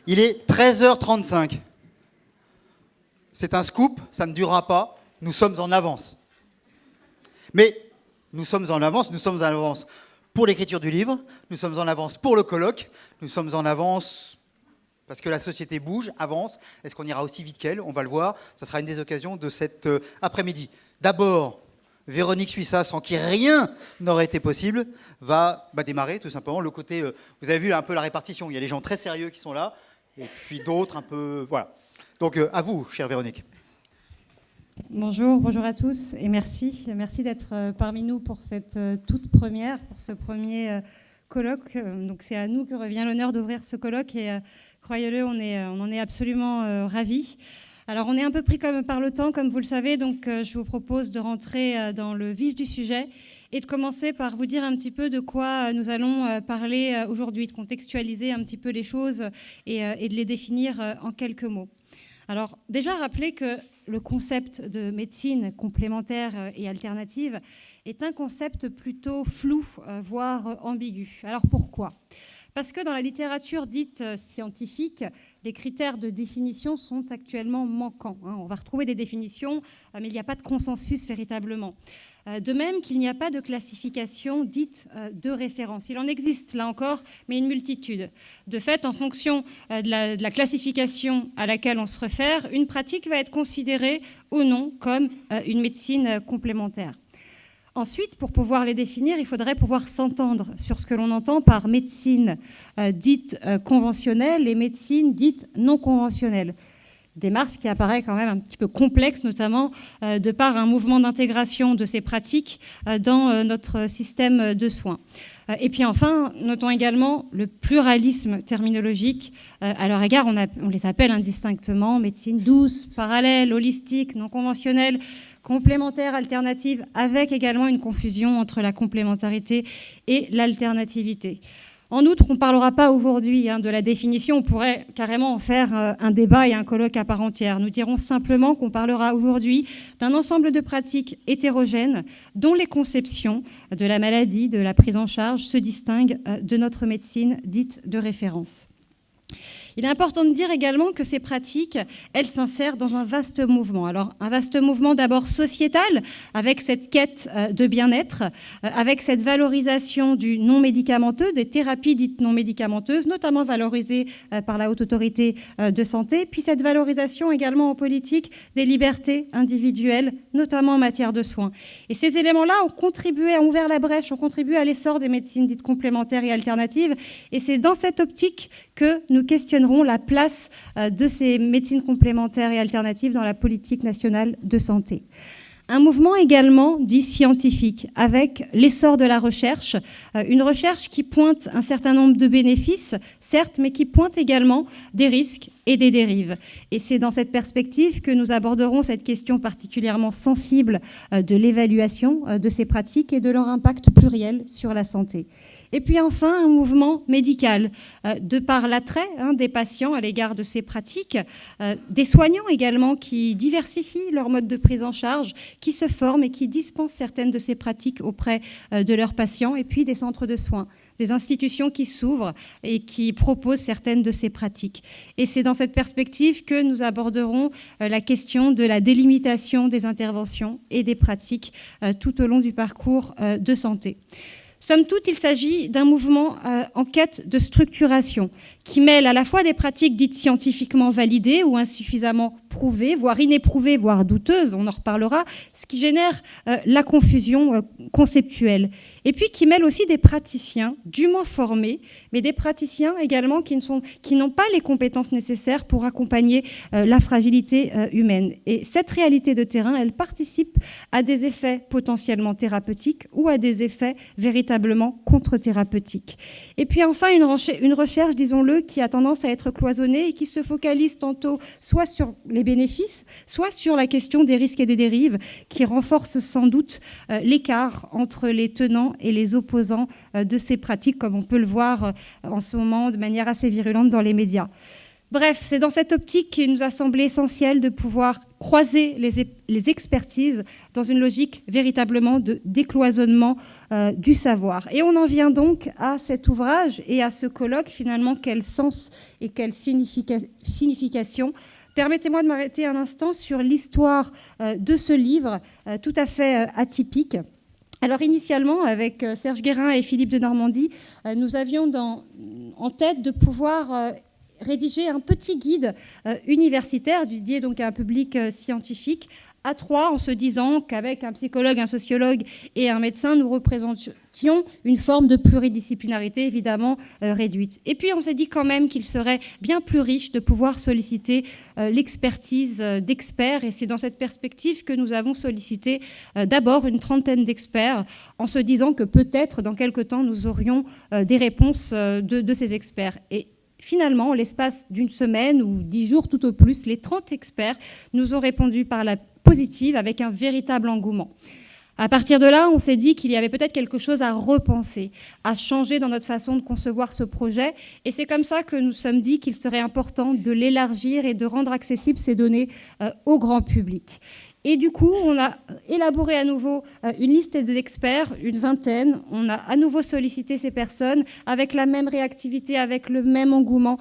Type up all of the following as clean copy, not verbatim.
Il est 13h35. C'est un scoop, ça ne durera pas. Nous sommes en avance. Mais nous sommes en avance pour l'écriture du livre, nous sommes en avance pour le colloque, nous sommes en avance parce que la société bouge, avance. Est-ce qu'on ira aussi vite qu'elle? On va le voir. Ça sera une des occasions de cet après-midi. D'abord, Véronique Suissa, sans qui rien n'aurait été possible, va démarrer tout simplement. Le côté, vous avez vu un peu la répartition, il y a les gens très sérieux qui sont là, et puis d'autres un peu... Voilà. Donc à vous, chère Véronique. Bonjour à tous et merci d'être parmi nous pour cette toute première, pour ce premier colloque. Donc c'est à nous que revient l'honneur d'ouvrir ce colloque et croyez-le, on en est absolument ravis. Alors on est un peu pris par le temps, comme vous le savez, donc je vous propose de rentrer dans le vif du sujet et de commencer par vous dire un petit peu de quoi nous allons parler aujourd'hui, de contextualiser un petit peu les choses et de les définir en quelques mots. Alors déjà rappeler que le concept de médecine complémentaire et alternative est un concept plutôt flou, voire ambigu. Alors pourquoi ? Parce que dans la littérature dite scientifique, les critères de définition sont actuellement manquants. On va retrouver des définitions, mais il n'y a pas de consensus véritablement. De même qu'il n'y a pas de classification dite de référence. Il en existe, là encore, mais une multitude. De fait, en fonction de la classification à laquelle on se réfère, une pratique va être considérée ou non comme une médecine complémentaire. Ensuite, pour pouvoir les définir, il faudrait pouvoir s'entendre sur ce que l'on entend par médecine dite conventionnelle et médecine dite non conventionnelle. Démarche qui apparaît quand même un petit peu complexe, notamment de par un mouvement d'intégration de ces pratiques dans notre système de soins. Et puis enfin, notons également le pluralisme terminologique. À leur égard, on les appelle indistinctement médecine douce, parallèle, holistique, non conventionnelle, complémentaire, alternative, avec également une confusion entre la complémentarité et l'alternativité. En outre, on ne parlera pas aujourd'hui de la définition, on pourrait carrément en faire un débat et un colloque à part entière. Nous dirons simplement qu'on parlera aujourd'hui d'un ensemble de pratiques hétérogènes dont les conceptions de la maladie, de la prise en charge se distinguent de notre médecine dite de référence. Il est important de dire également que ces pratiques, elles s'insèrent dans un vaste mouvement. Alors, un vaste mouvement d'abord sociétal, avec cette quête de bien-être, avec cette valorisation du non médicamenteux, des thérapies dites non médicamenteuses, notamment valorisées par la Haute Autorité de Santé, puis cette valorisation également en politique des libertés individuelles, notamment en matière de soins. Et ces éléments-là ont ouvert la brèche, ont contribué à l'essor des médecines dites complémentaires et alternatives. Et c'est dans cette optique que nous questionnerons la place de ces médecines complémentaires et alternatives dans la politique nationale de santé. Un mouvement également dit scientifique, avec l'essor de la recherche, une recherche qui pointe un certain nombre de bénéfices, certes, mais qui pointe également des risques et des dérives. Et c'est dans cette perspective que nous aborderons cette question particulièrement sensible de l'évaluation de ces pratiques et de leur impact pluriel sur la santé. Et puis enfin, un mouvement médical, de par l'attrait des patients à l'égard de ces pratiques, des soignants également qui diversifient leur mode de prise en charge, qui se forment et qui dispensent certaines de ces pratiques auprès de leurs patients, et puis des centres de soins, des institutions qui s'ouvrent et qui proposent certaines de ces pratiques. Et c'est dans cette perspective que nous aborderons la question de la délimitation des interventions et des pratiques tout au long du parcours de santé. Somme toute, il s'agit d'un mouvement en quête de structuration qui mêle à la fois des pratiques dites scientifiquement validées ou insuffisamment prouvées, voire inéprouvées, voire douteuses, on en reparlera, ce qui génère la confusion conceptuelle. Et puis qui mêle aussi des praticiens dûment formés, mais des praticiens également qui n'ont pas les compétences nécessaires pour accompagner la fragilité humaine. Et cette réalité de terrain, elle participe à des effets potentiellement thérapeutiques ou à des effets véritablement contre-thérapeutiques. Et puis enfin, une recherche, disons-le, qui a tendance à être cloisonnée et qui se focalise tantôt soit sur les bénéfices, soit sur la question des risques et des dérives, qui renforce sans doute l'écart entre les tenants et les opposants de ces pratiques, comme on peut le voir en ce moment de manière assez virulente dans les médias. Bref, c'est dans cette optique qu'il nous a semblé essentiel de pouvoir croiser les expertises dans une logique véritablement de décloisonnement du savoir. Et on en vient donc à cet ouvrage et à ce colloque, finalement, quel sens et quelle signification. Permettez-moi de m'arrêter un instant sur l'histoire de ce livre tout à fait atypique. Alors initialement, avec Serge Guérin et Philippe de Normandie, nous avions en tête de pouvoir rédiger un petit guide universitaire dédié donc à un public scientifique à trois, en se disant qu'avec un psychologue, un sociologue et un médecin, nous représentions une forme de pluridisciplinarité évidemment réduite. Et puis on s'est dit quand même qu'il serait bien plus riche de pouvoir solliciter l'expertise d'experts, et c'est dans cette perspective que nous avons sollicité d'abord une trentaine d'experts, en se disant que peut-être dans quelque temps nous aurions des réponses de ces experts. Et finalement, en l'espace d'une semaine ou 10 jours tout au plus, les 30 experts nous ont répondu par la positive avec un véritable engouement. À partir de là, on s'est dit qu'il y avait peut-être quelque chose à repenser, à changer dans notre façon de concevoir ce projet. Et c'est comme ça que nous sommes dit qu'il serait important de l'élargir et de rendre accessibles ces données au grand public. Et du coup, on a élaboré à nouveau une liste d'experts, une vingtaine. On a à nouveau sollicité ces personnes avec la même réactivité, avec le même engouement,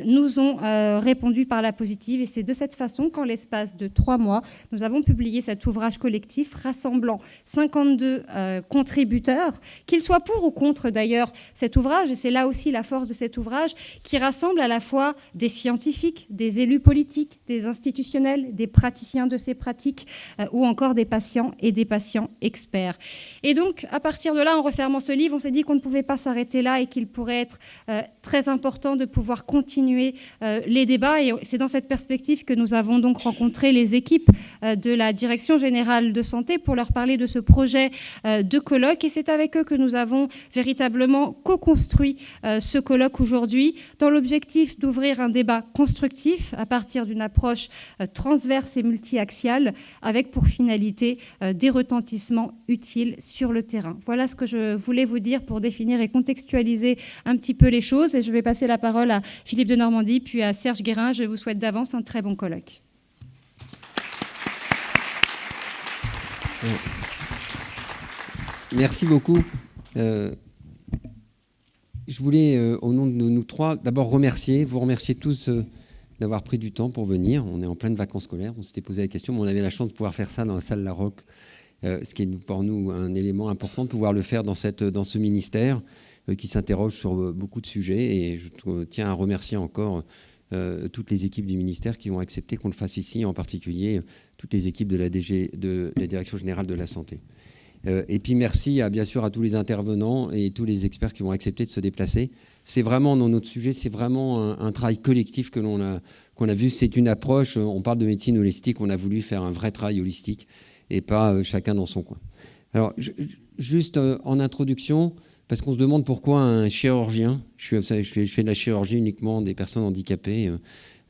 nous ont répondu par la positive. Et c'est de cette façon qu'en l'espace de 3 mois, nous avons publié cet ouvrage collectif rassemblant 52 contributeurs, qu'ils soient pour ou contre d'ailleurs cet ouvrage. Et c'est là aussi la force de cet ouvrage, qui rassemble à la fois des scientifiques, des élus politiques, des institutionnels, des praticiens de ces pratiques, ou encore des patients et des patients experts. Et donc, à partir de là, en refermant ce livre, on s'est dit qu'on ne pouvait pas s'arrêter là et qu'il pourrait être très important de pouvoir continuer les débats. Et c'est dans cette perspective que nous avons donc rencontré les équipes de la Direction générale de santé pour leur parler de ce projet de colloque. Et c'est avec eux que nous avons véritablement co-construit ce colloque aujourd'hui, dans l'objectif d'ouvrir un débat constructif à partir d'une approche transverse et multi-axiale, avec pour finalité des retentissements utiles sur le terrain. Voilà ce que je voulais vous dire pour définir et contextualiser un petit peu les choses. Et je vais passer la parole à Philippe de Normandie, puis à Serge Guérin. Je vous souhaite d'avance un très bon colloque. Merci beaucoup. Je voulais, au nom de nous trois, d'abord vous remercier tous d'avoir pris du temps pour venir. On est en pleine vacances scolaires, on s'était posé la question, mais on avait la chance de pouvoir faire ça dans la salle La Roque, ce qui est pour nous un élément important de pouvoir le faire dans ce ministère qui s'interroge sur beaucoup de sujets. Et je tiens à remercier encore toutes les équipes du ministère qui ont accepté qu'on le fasse ici, en particulier toutes les équipes de la Direction générale de la santé. Et puis merci bien sûr à tous les intervenants et tous les experts qui ont accepté de se déplacer. C'est vraiment, dans notre sujet, c'est vraiment un travail collectif qu'on a vu. C'est une approche, on parle de médecine holistique, on a voulu faire un vrai travail holistique et pas chacun dans son coin. Alors, juste en introduction, parce qu'on se demande pourquoi un chirurgien, je fais de la chirurgie uniquement des personnes handicapées,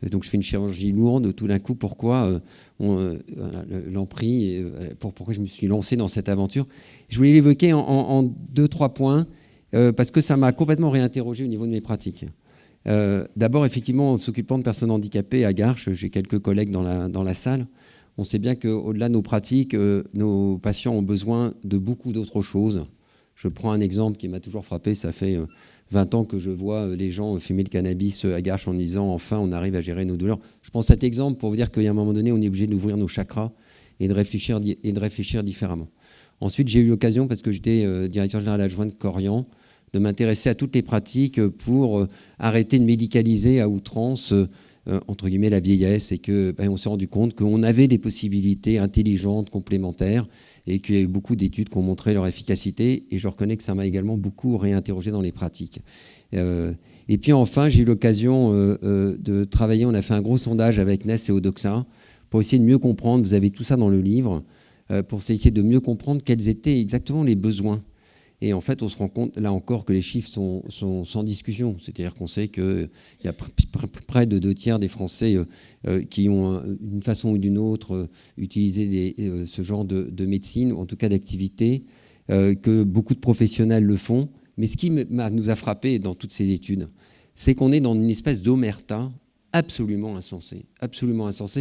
donc je fais une chirurgie lourde, tout d'un coup, pourquoi l'empris, pourquoi je me suis lancé dans cette aventure. Je voulais l'évoquer en 2-3 points, parce que ça m'a complètement réinterrogé au niveau de mes pratiques. D'abord, effectivement, en s'occupant de personnes handicapées à Garches, j'ai quelques collègues dans la salle, on sait bien qu'au-delà de nos pratiques, nos patients ont besoin de beaucoup d'autres choses. Je prends un exemple qui m'a toujours frappé, ça fait 20 ans que je vois les gens fumer le cannabis à Garches en disant « enfin, on arrive à gérer nos douleurs ». Je prends cet exemple pour vous dire qu'à un moment donné, on est obligé d'ouvrir nos chakras et de réfléchir différemment. Ensuite, j'ai eu l'occasion, parce que j'étais directeur général adjoint de Corian, de m'intéresser à toutes les pratiques pour arrêter de médicaliser à outrance, entre guillemets, la vieillesse, et qu'on s'est rendu compte qu'on avait des possibilités intelligentes, complémentaires, et qu'il y a eu beaucoup d'études qui ont montré leur efficacité, et je reconnais que ça m'a également beaucoup réinterrogé dans les pratiques. Et puis enfin, j'ai eu l'occasion de travailler, on a fait un gros sondage avec NES et Odoxa, pour essayer de mieux comprendre, vous avez tout ça dans le livre, pour essayer de mieux comprendre quels étaient exactement les besoins. Et en fait, on se rend compte, là encore, que les chiffres sont sans discussion. C'est-à-dire qu'on sait qu'il y a près de 2/3 des Français qui ont, d'une façon ou d'une autre, utilisé ce genre de médecine, ou en tout cas d'activité, que beaucoup de professionnels le font. Mais ce qui nous a frappé dans toutes ces études, c'est qu'on est dans une espèce d'omerta absolument insensé,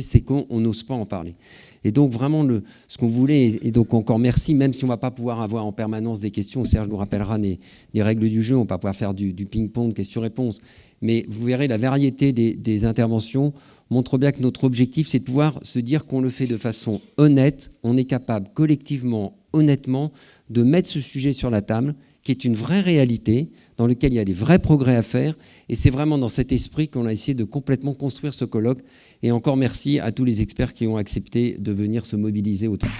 c'est qu'on n'ose pas en parler. Et donc vraiment, ce qu'on voulait, et donc encore merci, même si on ne va pas pouvoir avoir en permanence des questions, Serge nous rappellera les règles du jeu, on ne va pas pouvoir faire du ping-pong, questions-réponses, mais vous verrez, la variété des interventions montre bien que notre objectif, c'est de pouvoir se dire qu'on le fait de façon honnête, on est capable collectivement, honnêtement, de mettre ce sujet sur la table, qui est une vraie réalité, dans lequel il y a des vrais progrès à faire. Et c'est vraiment dans cet esprit qu'on a essayé de complètement construire ce colloque. Et encore merci à tous les experts qui ont accepté de venir se mobiliser autour.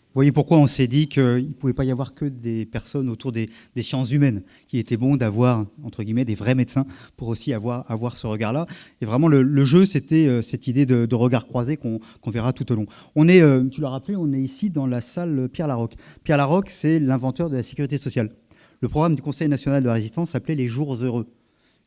Vous voyez pourquoi on s'est dit qu'il ne pouvait pas y avoir que des personnes autour des sciences humaines, qu'il était bon d'avoir, entre guillemets, des vrais médecins pour aussi avoir ce regard-là. Et vraiment, le jeu, c'était cette idée de regard croisé qu'on verra tout au long. On est, tu l'as rappelé, on est ici dans la salle Pierre Laroque. Pierre Laroque, c'est l'inventeur de la sécurité sociale. Le programme du Conseil national de la résistance s'appelait les Jours heureux.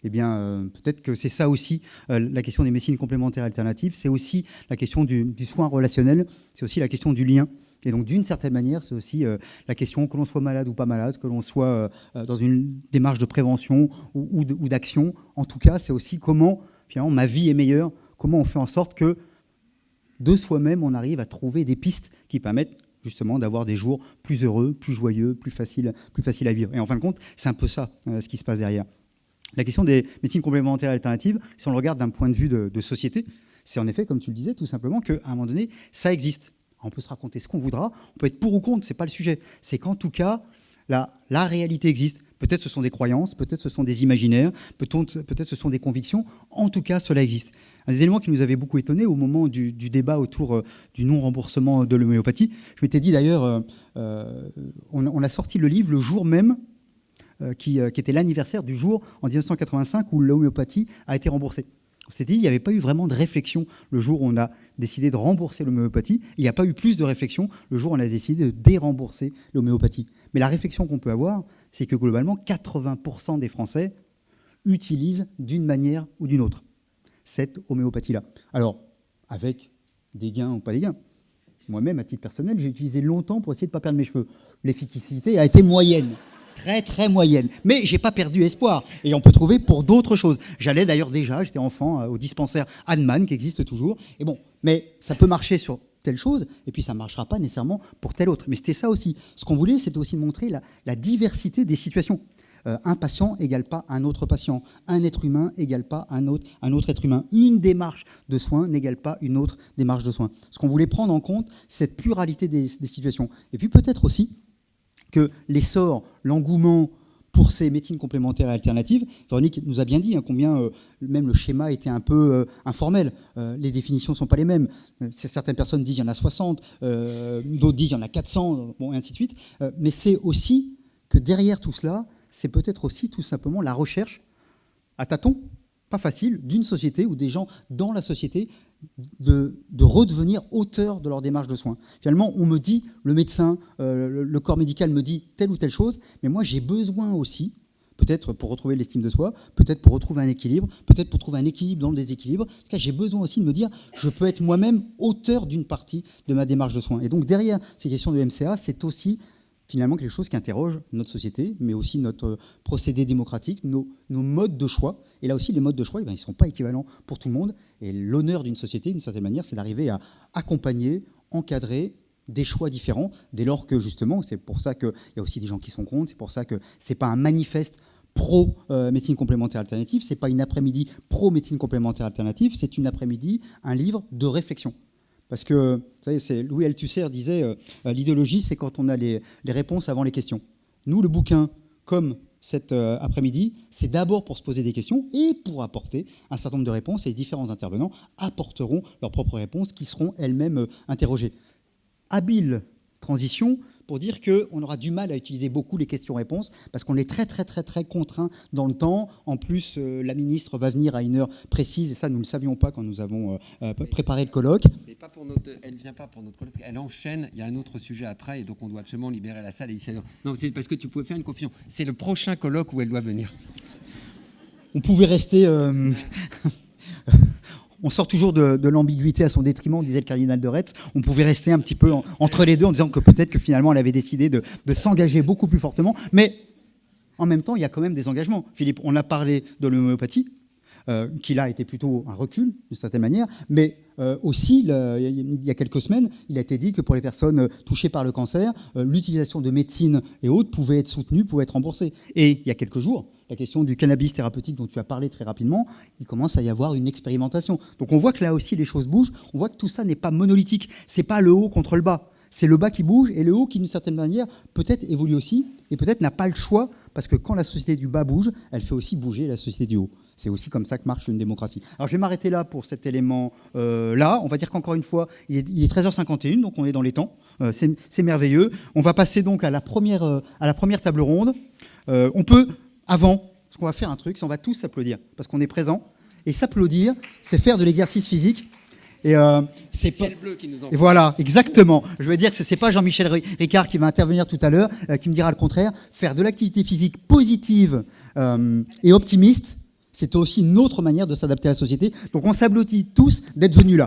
Eh bien, peut-être que c'est ça aussi, la question des médecines complémentaires alternatives, c'est aussi la question du soin relationnel, c'est aussi la question du lien. Et donc, d'une certaine manière, c'est aussi la question que l'on soit malade ou pas malade, que l'on soit dans une démarche de prévention ou d'action. En tout cas, c'est aussi comment, finalement, ma vie est meilleure, comment on fait en sorte que, de soi-même, on arrive à trouver des pistes qui permettent justement d'avoir des jours plus heureux, plus joyeux, plus faciles à vivre. Et en fin de compte, c'est un peu ça, ce qui se passe derrière. La question des médecines complémentaires alternatives, si on le regarde d'un point de vue de société, c'est en effet, comme tu le disais, tout simplement qu'à un moment donné, ça existe. On peut se raconter ce qu'on voudra, on peut être pour ou contre, ce n'est pas le sujet. C'est qu'en tout cas, la réalité existe. Peut-être ce sont des croyances, peut-être ce sont des imaginaires, peut-être ce sont des convictions. En tout cas, cela existe. Un des éléments qui nous avait beaucoup étonnés au moment du débat autour du non-remboursement de l'homéopathie, je m'étais dit d'ailleurs, on a sorti le livre le jour même qui était l'anniversaire du jour en 1985 où l'homéopathie a été remboursée. On s'est dit, il n'y avait pas eu vraiment de réflexion le jour où on a décidé de rembourser l'homéopathie. Il n'y a pas eu plus de réflexion le jour où on a décidé de dérembourser l'homéopathie. Mais la réflexion qu'on peut avoir, c'est que globalement, 80% des Français utilisent d'une manière ou d'une autre cette homéopathie-là. Alors, avec des gains ou pas des gains. Moi-même, à titre personnel, j'ai utilisé longtemps pour essayer de ne pas perdre mes cheveux. L'efficacité a été moyenne. Très, très moyenne. Mais je n'ai pas perdu espoir. Et on peut trouver pour d'autres choses. J'allais d'ailleurs déjà, j'étais enfant, au dispensaire Hahnemann, qui existe toujours. Et bon, mais ça peut marcher sur telle chose, et puis ça ne marchera pas nécessairement pour telle autre. Mais c'était ça aussi. Ce qu'on voulait, c'était aussi de montrer la diversité des situations. Un patient égale pas un autre patient. Un être humain égale pas un autre être humain. Une démarche de soins n'égale pas une autre démarche de soins. Ce qu'on voulait prendre en compte, cette pluralité des situations. Et puis peut-être aussi que l'essor, l'engouement pour ces médecines complémentaires et alternatives, Véronique nous a bien dit combien même le schéma était un peu informel. Les définitions ne sont pas les mêmes. Certaines personnes disent qu'il y en a 60, d'autres disent qu'il y en a 400, bon, et ainsi de suite. Mais c'est aussi que derrière tout cela, c'est peut-être aussi tout simplement la recherche à tâtons, pas facile, d'une société ou des gens dans la société de redevenir auteurs de leur démarche de soins. Finalement, on me dit, le médecin, le corps médical me dit telle ou telle chose, mais moi j'ai besoin aussi, peut-être pour retrouver l'estime de soi, peut-être pour retrouver un équilibre, peut-être pour trouver un équilibre dans le déséquilibre. En tout cas, j'ai besoin aussi de me dire, je peux être moi-même auteur d'une partie de ma démarche de soins. Et donc derrière ces questions de MCA, c'est aussi finalement quelque chose qui interroge notre société, mais aussi notre procédé démocratique, nos modes de choix. Et là aussi, les modes de choix, ils ne sont pas équivalents pour tout le monde. Et l'honneur d'une société, d'une certaine manière, c'est d'arriver à accompagner, encadrer des choix différents, dès lors que, justement, c'est pour ça qu'il y a aussi des gens qui sont contre, c'est pour ça que ce n'est pas un manifeste pro-médecine complémentaire alternative, ce n'est pas une après-midi pro-médecine complémentaire alternative, c'est une après-midi, un livre de réflexion. Parce que, vous savez, c'est Louis Althusser disait l'idéologie, c'est quand on a les réponses avant les questions. Nous, le bouquin, comme cet après-midi, c'est d'abord pour se poser des questions et pour apporter un certain nombre de réponses. Et les différents intervenants apporteront leurs propres réponses qui seront elles-mêmes interrogées. Habile transition pour dire qu'on aura du mal à utiliser beaucoup les questions-réponses parce qu'on est très, très, très, très contraint dans le temps. En plus, la ministre va venir à une heure précise et ça, nous ne le savions pas quand nous avons préparé le colloque. Mais pas pour elle ne vient pas pour notre colloque, elle enchaîne, il y a un autre sujet après et donc on doit absolument libérer la salle. Non, c'est parce que tu pouvais faire une confusion. C'est le prochain colloque où elle doit venir. On pouvait rester... On sort toujours de l'ambiguïté à son détriment, disait le cardinal de Retz. On pouvait rester un petit peu entre les deux en disant que peut-être que finalement elle avait décidé de s'engager beaucoup plus fortement. Mais En même temps, il y a quand même des engagements. Philippe, on a parlé de l'homéopathie, qui là était plutôt un recul, d'une certaine manière, mais aussi, il y a quelques semaines, il a été dit que pour les personnes touchées par le cancer, l'utilisation de médecine et autres pouvait être soutenue, pouvait être remboursée. Et il y a quelques jours, la question du cannabis thérapeutique dont tu as parlé très rapidement, il commence à y avoir une expérimentation. Donc on voit que là aussi, les choses bougent, on voit que tout ça n'est pas monolithique, c'est pas le haut contre le bas. C'est le bas qui bouge et le haut qui, d'une certaine manière, peut-être évolue aussi et peut-être n'a pas le choix parce que quand la société du bas bouge, elle fait aussi bouger la société du haut. C'est aussi comme ça que marche une démocratie. Alors je vais m'arrêter là pour cet élément-là. On va dire qu'encore une fois, il est 13h51, donc on est dans les temps. C'est merveilleux. On va passer donc à la première table ronde. On peut, avant, ce qu'on va faire un truc, c'est on va tous s'applaudir parce qu'on est présents. Et s'applaudir, c'est faire de l'exercice physique. Et c'est pas... bleu qui nous en... Et voilà, exactement. Je veux dire que c'est pas Jean-Michel Ricard qui va intervenir tout à l'heure, qui me dira le contraire. Faire de l'activité physique positive et optimiste, c'est aussi une autre manière de s'adapter à la société. Donc on s'applaudit tous d'être venus là.